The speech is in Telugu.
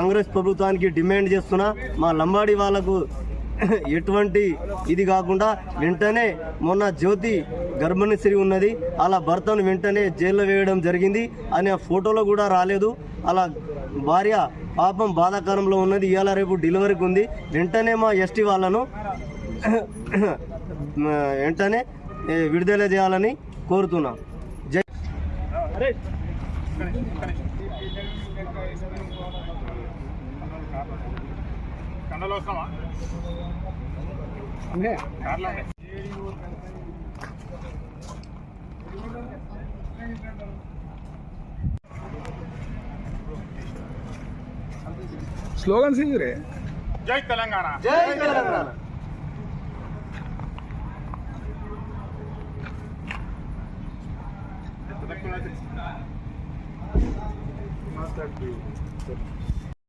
కాంగ్రెస్ ప్రభుత్వానికి డిమాండ్ చేస్తున్నా, మా లంబాడి వాళ్లకు ఎటువంటి ఇది కాకుండా వెంటనే మొన్న జ్యోతి గర్భిణీ స్త్రీ ఉన్నది, అలా భర్తను వెంటనే జైల్లో వేయడం జరిగింది అని ఫోటోలో కూడా రాలేదు. అలా భార్య పాపం బాధాకరంలో ఉన్నది, ఇవాళ రేపు డెలివరీకి ఉంది. వెంటనే మా ఎస్టీ వాళ్ళను వెంటనే విడుదల చేయాలని కోరుతున్నా. జై స్లోగన్ సింగ్ రే. జై తెలంగాణ, జై తెలంగాణ. మాట్లాడుతూ